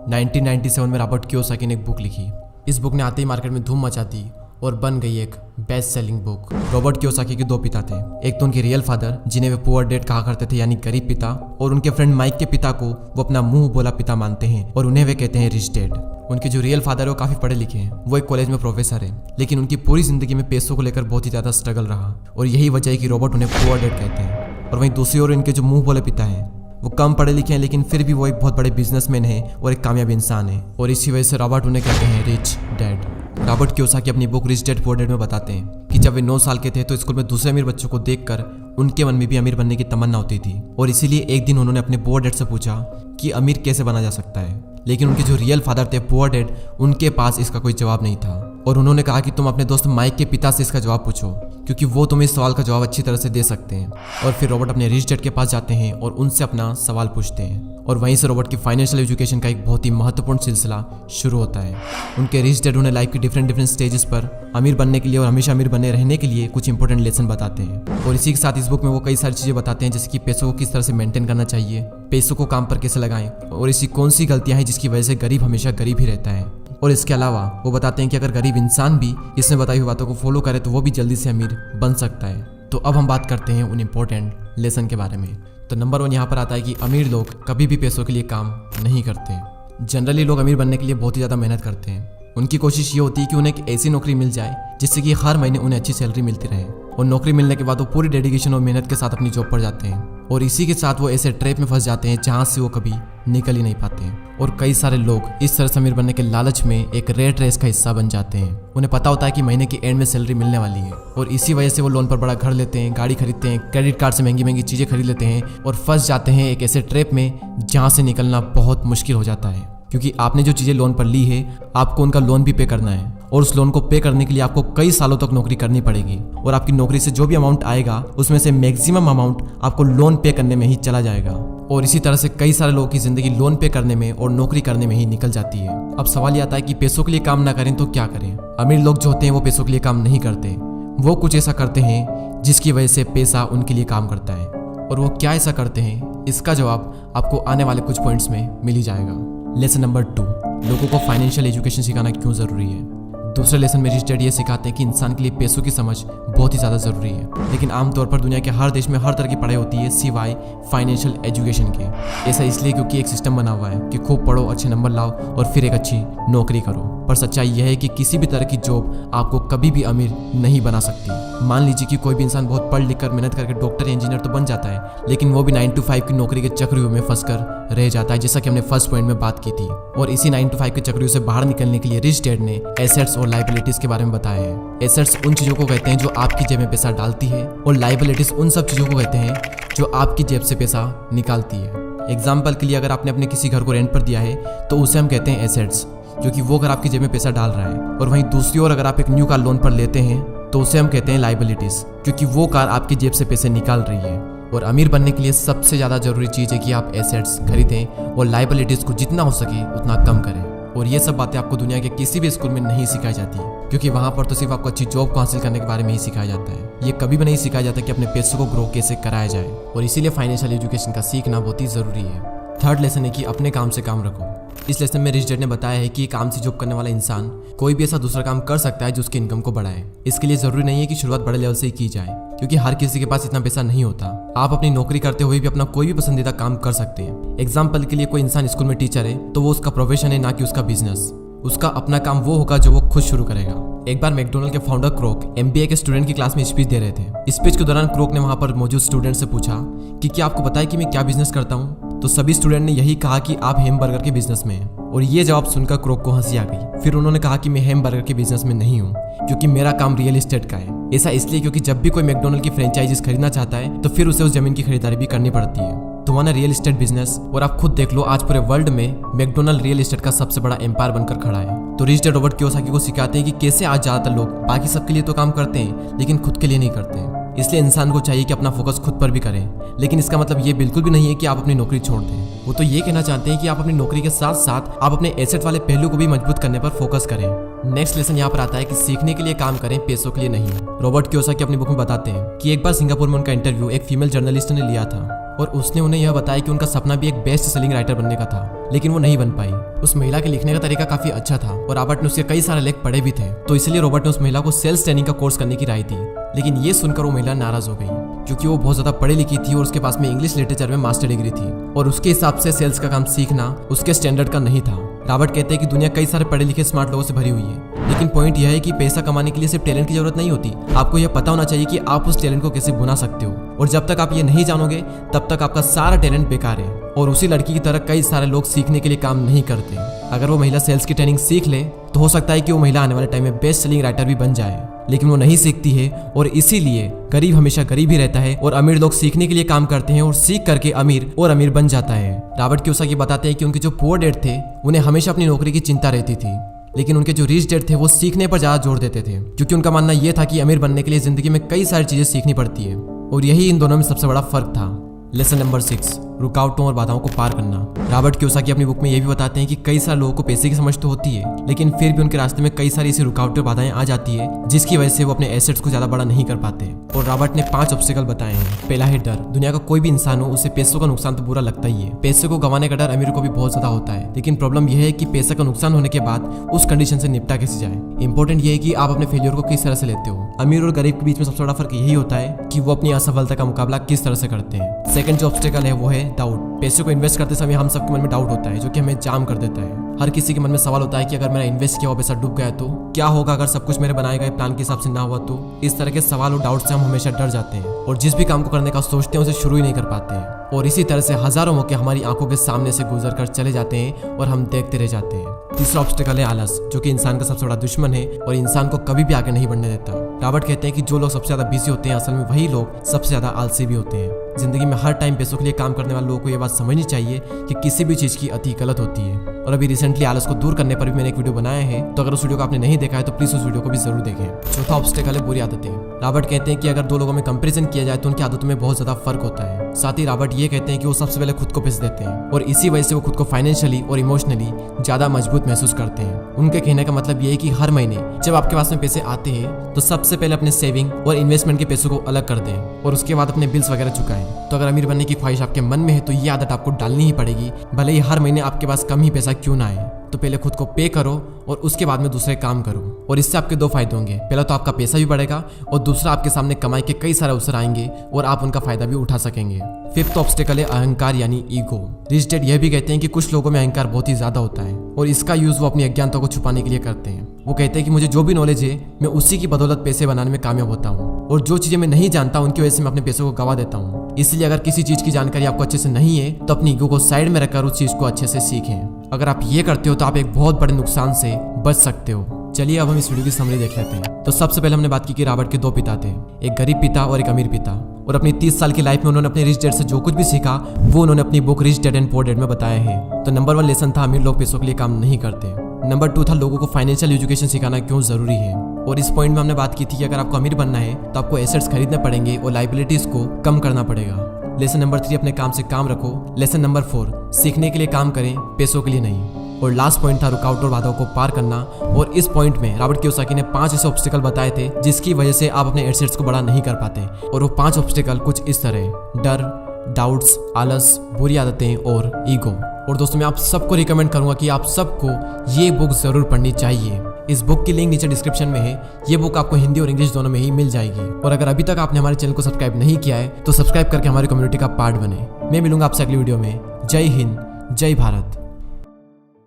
1997 में Robert Kiyosaki ने एक बुक लिखी। इस बुक ने आते ही मार्केट में धूम मचा दी और बन गई एक best selling book. Robert Kiyosaki के दो पिता थे, एक तो उनके रियल फादर जिन्हें वे पुअर डैड कहा करते थे यानी गरीब पिता, और उनके फ्रेंड माइक के पिता को वो अपना मुंह बोला पिता मानते हैं और उन्हें वे कहते हैं रिच डैड। उनके जो रियल फादर है वो काफी पढ़े लिखे हैं, वो एक कॉलेज में प्रोफेसर है, लेकिन उनकी पूरी जिंदगी में पैसों को लेकर बहुत ही ज्यादा स्ट्रगल रहा और यही वजह है कि रॉबर्ट उन्हें पुअर डैड कहते हैं। और वहीं दूसरी ओर इनके जो मुंह बोले पिता हैं वो कम पढ़े लिखे हैं, लेकिन फिर भी वो एक बहुत बड़े बिजनेसमैन है और एक कामयाब इंसान है, और इसी वजह से रॉबर्ट उन्हें कहते हैं रिच डैड। रॉबर्ट कियोसाकी अपनी book rich dad poor dad में बताते हैं कि जब वे 9 साल के थे तो स्कूल में दूसरे अमीर बच्चों को देखकर उनके मन में भी अमीर बनने की तमन्ना होती थी, और इसीलिए एक दिन उन्होंने अपने पुअर डैड से पूछा कि अमीर कैसे बना जा सकता है। लेकिन उनके जो रियल फादर थे पुअर डैड, उनके पास इसका कोई जवाब नहीं था, और उन्होंने कहा कि तुम अपने दोस्त माइक के पिता से इसका जवाब पूछो, क्योंकि वो तुम्हें इस सवाल का जवाब अच्छी तरह से दे सकते हैं। और फिर रॉबर्ट अपने रिच डैड के पास जाते हैं और उनसे अपना सवाल पूछते हैं, और वहीं से रॉबर्ट की फाइनेंशियल एजुकेशन का एक बहुत ही महत्वपूर्ण सिलसिला शुरू होता है। उनके रिच डैड उन्हें लाइफ की डिफरेंट स्टेजेस पर अमीर बनने के लिए और हमेशा अमीर बने रहने के लिए कुछ इंपॉर्टेंट लेसन बताते हैं। और इसी के साथ इस बुक में वो कई सारी चीजें बताते हैं, जैसे कि पैसों को किस तरह से मेंटेन करना चाहिए, पैसों को काम पर कैसे लगाएं, और ऐसी कौन सी गलतियां हैं जिसकी वजह से गरीब हमेशा गरीब ही रहता है। और इसके अलावा वो बताते हैं कि अगर गरीब इंसान भी इसमें बताई हुई बातों को फॉलो करे तो वो भी जल्दी से अमीर बन सकता है। तो अब हम बात करते हैं उन इम्पोर्टेंट लेसन के बारे में। तो नंबर 1 यहाँ पर आता है कि अमीर लोग कभी भी पैसों के लिए काम नहीं करते। जनरली लोग अमीर बनने के लिए बहुत ही ज़्यादा मेहनत करते हैं। उनकी कोशिश ये होती है कि उन्हें एक ऐसी नौकरी मिल जाए जिससे कि हर महीने उन्हें अच्छी सैलरी मिलती रहे, और नौकरी मिलने के बाद वो पूरी डेडिकेशन और मेहनत के साथ अपनी जॉब पर जाते हैं, और इसी के साथ वो ऐसे ट्रैप में फंस जाते हैं जहाँ से वो कभी निकल ही नहीं पाते हैं। और कई सारे लोग इस तरह से अमीर बनने के लालच में एक रेट रेस का हिस्सा बन जाते हैं। उन्हें पता होता है कि महीने के एंड में सैलरी मिलने वाली है, और इसी वजह से वो लोन पर बड़ा घर लेते हैं, गाड़ी खरीदते हैं, क्रेडिट कार्ड से महंगी महंगी चीज़ें खरीद लेते हैं, और फंस जाते हैं एक ऐसे ट्रैप में जहाँ से निकलना बहुत मुश्किल हो जाता है। क्योंकि आपने जो चीज़ें लोन पर ली है आपको उनका लोन भी पे करना है, और उस लोन को पे करने के लिए आपको कई सालों तक नौकरी करनी पड़ेगी, और आपकी नौकरी से जो भी अमाउंट आएगा उसमें से मैक्सिमम अमाउंट आपको लोन पे करने में ही चला जाएगा। और इसी तरह से कई सारे लोगों की जिंदगी लोन पे करने में और नौकरी करने में ही निकल जाती है। अब सवाल ये आता है कि पैसों के लिए काम ना करें तो क्या करें। अमीर लोग जो होते हैं वो पैसों के लिए काम नहीं करते, वो कुछ ऐसा करते हैं जिसकी वजह से पैसा उनके लिए काम करता है। और वो क्या ऐसा करते हैं, इसका जवाब आपको आने वाले कुछ पॉइंट्स में मिल ही जाएगा। लेसन नंबर 2, लोगों को फाइनेंशियल एजुकेशन सिखाना क्यों ज़रूरी है। दूसरे लेसन में रिच डैड ये सिखाते हैं कि इंसान के लिए पैसों की समझ बहुत ही ज़्यादा ज़रूरी है, लेकिन आमतौर पर दुनिया के हर देश में हर तरह की पढ़ाई होती है सिवाय फाइनेंशियल एजुकेशन के। ऐसा इसलिए क्योंकि एक सिस्टम बना हुआ है कि खूब पढ़ो, अच्छे नंबर लाओ और फिर एक अच्छी नौकरी करो। पर सच्चाई यह है कि किसी भी तरह की जॉब आपको कभी भी अमीर नहीं बना सकती। मान लीजिए कि कोई भी इंसान बहुत पढ़ लिख कर मेहनत करके डॉक्टर या इंजीनियर तो बन जाता है, लेकिन वो भी 9 to 5 की नौकरी के चक्रव्यूह में फंसकर रह जाता है, जैसा कि हमने फर्स्ट पॉइंट में बात की थी। और इसी 9 to 5 के चक्रव्यूह से बाहर निकलने के लिए रिच डैड ने एसेट्स और लायबिलिटीज के बारे में बताया है। एसेट्स उन चीजों को कहते हैं जो आपकी जेब में पैसा डालती है, और लायबिलिटीज उन सब चीजों को कहते हैं जो आपकी जेब से पैसा निकालती है। एग्जाम्पल के लिए अगर आपने अपने किसी घर को रेंट पर दिया है तो उसे हम कहते हैं एसेट्स, क्योंकि वो घर आपकी जेब में पैसा डाल रहा है। और वहीं दूसरी ओर अगर आप एक न्यू कार लोन पर लेते हैं तो उसे हम कहते हैं लायबिलिटीज, क्योंकि वो कार आपकी जेब से पैसे निकाल रही है। और अमीर बनने के लिए सबसे ज़्यादा जरूरी चीज़ है कि आप एसेट्स खरीदें और लायबिलिटीज को जितना हो सके उतना कम करें। और ये सब बातें आपको दुनिया के किसी भी स्कूल में नहीं सिखाई जाती, क्योंकि वहाँ पर तो सिर्फ आपको अच्छी जॉब को हासिल करने के बारे में ही सिखाया जाता है। ये कभी भी नहीं सिखाया जाता कि अपने पैसों को ग्रो कैसे कराया जाए, और इसीलिए फाइनेंशियल एजुकेशन का सीखना बहुत ही ज़रूरी है। थर्ड लेसन है कि अपने काम से काम रखो। इस लेसन में रिच डैड ने बताया है कि काम से जॉब करने वाला इंसान कोई भी ऐसा दूसरा काम कर सकता है जो उसकी इनकम को बढ़ाए। इसके लिए जरूरी नहीं है कि शुरुआत बड़े लेवल से ही की जाए, क्योंकि हर किसी के पास इतना पैसा नहीं होता। आप अपनी नौकरी करते हुए भी अपना कोई भी पसंदीदा काम कर सकते हैं। एग्जाम्पल के लिए कोई इंसान स्कूल में टीचर है तो वो उसका प्रोफेशन है, ना कि उसका बिजनेस। उसका अपना काम वो होगा जो वो खुद शुरू करेगा। एक बार मैकडोनल्ड के फाउंडर क्रोक MBA के स्टूडेंट की क्लास में स्पीच दे रहे थे। स्पीच के दौरान क्रोक ने वहां पर मौजूद स्टूडेंट से पूछा कि क्या आपको पता है कि मैं क्या बिजनेस करता हूँ। तो सभी स्टूडेंट ने यही कहा कि आप हैमबर्गर के बिजनेस में हैं। और ये जवाब सुनकर क्रोक को हंसी आ गई। फिर उन्होंने कहा कि मैं हैमबर्गर के बिजनेस में नहीं हूँ, क्योंकि मेरा काम रियल एस्टेट का है। ऐसा इसलिए क्योंकि जब भी कोई मैकडोनल्ड की फ्रेंचाइजीज खरीदना चाहता है तो फिर उसे उस जमीन की खरीदारी भी करनी पड़ती है। तुम्हारा रियल एस्टेट बिजनेस, और आप खुद देख लो आज पूरे वर्ल्ड में मैकडोनल्ड रियल एस्टेट का सबसे बड़ा एम्पायर बनकर खड़ा है। तो रिच डैड रॉबर्ट कियोसाकी को सिखाते हैं कि कैसे आज ज्यादातर लोग बाकी सबके लिए तो काम करते हैं लेकिन खुद के लिए नहीं करते। इसलिए इंसान को चाहिए कि अपना फोकस खुद पर भी करें, लेकिन इसका मतलब ये बिल्कुल भी नहीं है कि आप अपनी नौकरी छोड़ दें। वो तो ये कहना चाहते हैं कि आप अपनी नौकरी के साथ साथ आप अपने एसेट वाले पहलू को भी मजबूत करने पर फोकस करें। नेक्स्ट लेसन यहाँ पर आता है कि सीखने के लिए काम करें, पैसों के लिए नहीं। रॉबर्ट कियोसाकी अपनी बुक में बताते हैं कि एक बार सिंगापुर में उनका इंटरव्यू एक फीमेल जर्नलिस्ट ने लिया था। और उसने उन्हें यह बताया कि उनका सपना भी एक बेस्ट सेलिंग राइटर बनने का था, लेकिन वो नहीं बन पाई। उस महिला के लिखने का तरीका काफी अच्छा था और रॉबर्ट ने उसके कई सारे लेख पढ़े भी थे, तो इसलिए रॉबर्ट ने उस महिला को सेल्स ट्रेनिंग का कोर्स करने की राय दी। लेकिन ये सुनकर वो महिला नाराज हो गई, क्योंकि वो बहुत ज्यादा पढ़ी लिखी थी और उसके पास में इंग्लिश लिटरेचर में मास्टर डिग्री थी और उसके हिसाब से सेल्स का काम सीखना उसके स्टैंडर्ड का नहीं था। रॉबर्ट कहते हैं कि दुनिया कई सारे पढ़े लिखे स्मार्ट लोगों से भरी हुई है, लेकिन पॉइंट यह है कि पैसा कमाने के लिए सिर्फ टैलेंट की जरूरत नहीं होती। आपको यह पता होना चाहिए कि आप उस टैलेंट को कैसे भुना सकते हो, और जब तक आप ये नहीं जानोगे तब तक आपका सारा टैलेंट बेकार है। और उसी लड़की की तरह कई सारे लोग सीखने के लिए काम नहीं करते। अगर वो महिला सेल्स की ट्रेनिंग सीख ले तो हो सकता है कि वो महिला आने वाले टाइम में बेस्ट सेलिंग राइटर भी बन जाए, लेकिन वो नहीं सीखती है और इसीलिए गरीब हमेशा गरीब ही रहता है और अमीर लोग सीखने के लिए काम करते हैं और सीख करके अमीर और अमीर बन जाता है। रॉबर्ट कियोसाकी बताते हैं कि उनके जो पुअर डैड थे उन्हें हमेशा अपनी नौकरी की चिंता रहती थी, लेकिन उनके जो रिच डैड थे वो सीखने पर ज्यादा जोर देते थे, क्योंकि उनका मानना यह था कि अमीर बनने के लिए जिंदगी में कई सारी चीजें सीखनी पड़ती है, और यही इन दोनों में सबसे बड़ा फर्क था। लेसन नंबर 6, रुकावटों और बाधाओं को पार करना। रॉबर्ट कियोसाकी अपनी बुक में यह भी बताते हैं कि कई सारे लोगों को पैसे की समझ तो होती है, लेकिन फिर भी उनके रास्ते में कई सारी ऐसी रुकावटें और बाधाएं आ जाती है जिसकी वजह से वो अपने एसेट्स को ज्यादा बड़ा नहीं कर पाते। और रॉबर्ट ने 5 ऑब्स्टिकल बताए हैं। पहला है डर। दुनिया का कोई भी इंसान हो उसे पैसों का नुकसान तो बुरा लगता ही है। पैसे को गंवाने का डर अमीर को भी बहुत ज्यादा होता है, लेकिन प्रॉब्लम यह है कि पैसे का नुकसान होने के बाद उस कंडीशन से निपटा कैसे जाए। इंपॉर्टेंट ये है कि आप अपने फेलियर को किस तरह से लेते हो। अमीर और गरीब के बीच में सबसे बड़ा फर्क यही होता है कि वो अपनी असफलता का मुकाबला किस तरह से करते हैं। सेकंड जो ऑब्स्टिकल है वो है डाउट। पैसे को इन्वेस्ट करते समय हम सबके मन में डाउट होता है, जो कि हमें जाम कर देता है। हर किसी के मन में सवाल होता है कि अगर मेरा इन्वेस्ट किया हुआ पैसा डूब गया तो क्या होगा, अगर सब कुछ मेरे बनाए गए प्लान के हिसाब से ना हुआ तो। इस तरह के सवाल और डाउट से हम हमेशा डर जाते हैं और जिस भी काम को करने का सोचते हैं उसे शुरू ही नहीं कर पाते हैं, और इसी तरह से हजारों मौके हमारी आंखों के सामने से गुजर कर चले जाते हैं और हम देखते रह जाते हैं। तीसरा ऑब्स्टिकल है आलस, जो कि इंसान का सबसे बड़ा दुश्मन है और इंसान को कभी भी आगे नहीं बढ़ने देता। रॉबर्ट कहते हैं कि जो लोग सबसे ज्यादा बिजी होते हैं असल में वही लोग सबसे ज्यादा आलसी भी होते हैं। जिंदगी में हर टाइम पैसों के लिए काम करने वाले लोगों को यह बात समझनी चाहिए कि किसी भी चीज की अति गलत होती है। और अभी रिसेंटली आलस को दूर करने पर भी मैंने एक वीडियो बनाया है, तो अगर उस वीडियो को आपने नहीं देखा है तो प्लीज उस वीडियो को भी जरूर देखें। चौथा ऑब्स्टिकल है बुरी आदतें। रॉबर्ट कहते हैं कि अगर दो लोगों में कंपैरिजन किया जाए तो उनकी आदतों में बहुत ज्यादा फर्क होता है। साथ ही रॉबर्ट ये कहते हैं कि वो सबसे पहले खुद को पैसे देते हैं और इसी वजह से वो खुद को फाइनेंशियली और इमोशनली ज्यादा मजबूत महसूस करते हैं। उनके कहने का मतलब ये है कि हर महीने जब आपके पास में पैसे आते हैं तो सबसे पहले अपने सेविंग और इन्वेस्टमेंट के पैसों को अलग कर दें और उसके बाद अपने बिल्स वगैरह चुकाएं। तो अगर अमीर बनने की ख्वाहिश आपके मन में है तो ये आदत आपको डालनी ही पड़ेगी, भले ही हर महीने आपके पास कम ही पैसा क्यों ना आए। तो पहले खुद को पे करो और उसके बाद में दूसरे काम करो, और इससे आपके 2 फायदे होंगे। पहला तो आपका पैसा भी बढ़ेगा और दूसरा आपके सामने कमाई के कई सारे अवसर आएंगे और आप उनका फायदा भी उठा सकेंगे। फिफ्थ ऑब्स्टिकल है अहंकार यानी ईगो। रिच डैड यह भी कहते हैं कि कुछ लोगों में अहंकार बहुत ही ज्यादा होता है और इसका यूज वो अपनी अज्ञानता को छुपाने के लिए करते हैं। वो कहते हैं कि मुझे जो भी नॉलेज है मैं उसी की बदौलत पैसे बनाने में कामयाब होता हूँ, और जो चीजें मैं नहीं जानता उनकी वजह से मैं अपने पैसों को गवा देता हूँ। इसलिए अगर किसी चीज की जानकारी आपको अच्छे से नहीं है तो अपनी ईगो को साइड में रखकर उस चीज को अच्छे से सीखें। अगर आप ये करते हो तो आप एक बहुत बड़े नुकसान से बच सकते हो। चलिए अब हम इस वीडियो की समरी देख लेते हैं। तो सबसे पहले हमने बात की कि रॉबर्ट के 2 पिता थे, एक गरीब पिता और एक अमीर पिता, और अपनी 30 साल की लाइफ में उन्होंने अपने रिच डैड से जो कुछ भी सीखा वो उन्होंने अपनी book rich dad and poor dad में बताया है। तो नंबर 1 लेसन था अमीर लोग पैसों के लिए काम नहीं करते। नंबर 2 था लोगों को फाइनेंशियल एजुकेशन सिखाना क्यों जरूरी है, और इस पॉइंट में हमने बात की थी कि अगर आपको अमीर बनना है तो आपको एसेट्स खरीदने पड़ेंगे और लाइबिलिटीज को कम करना पड़ेगा। लेसन नंबर 3 अपने काम से काम रखो। लेसन नंबर 4 सीखने के लिए काम करें, पैसों के लिए नहीं। और लास्ट पॉइंट था रुकावट और बाधाओं को पार करना, और इस पॉइंट में रॉबर्ट कियोसाकी ने 5 ऐसे ऑब्स्टिकल बताए थे जिसकी वजह से आप अपने एसेट्स को बड़ा नहीं कर पाते। और वो 5 ऑब्स्टिकल कुछ इस तरह: डर, डाउट्स, आलस, बुरी आदतें और ईगो। और दोस्तों मैं आप सबको रिकमेंड करूंगा कि आप सबको ये बुक जरूर पढ़नी चाहिए। इस बुक की लिंक नीचे डिस्क्रिप्शन में है। ये बुक आपको हिंदी और इंग्लिश दोनों में ही मिल जाएगी। और अगर अभी तक आपने हमारे चैनल को सब्सक्राइब नहीं किया है तो सब्सक्राइब करके हमारी कम्युनिटी का पार्ट बने। मैं मिलूंगा आपसे अगली वीडियो में। जय हिंद, जय भारत।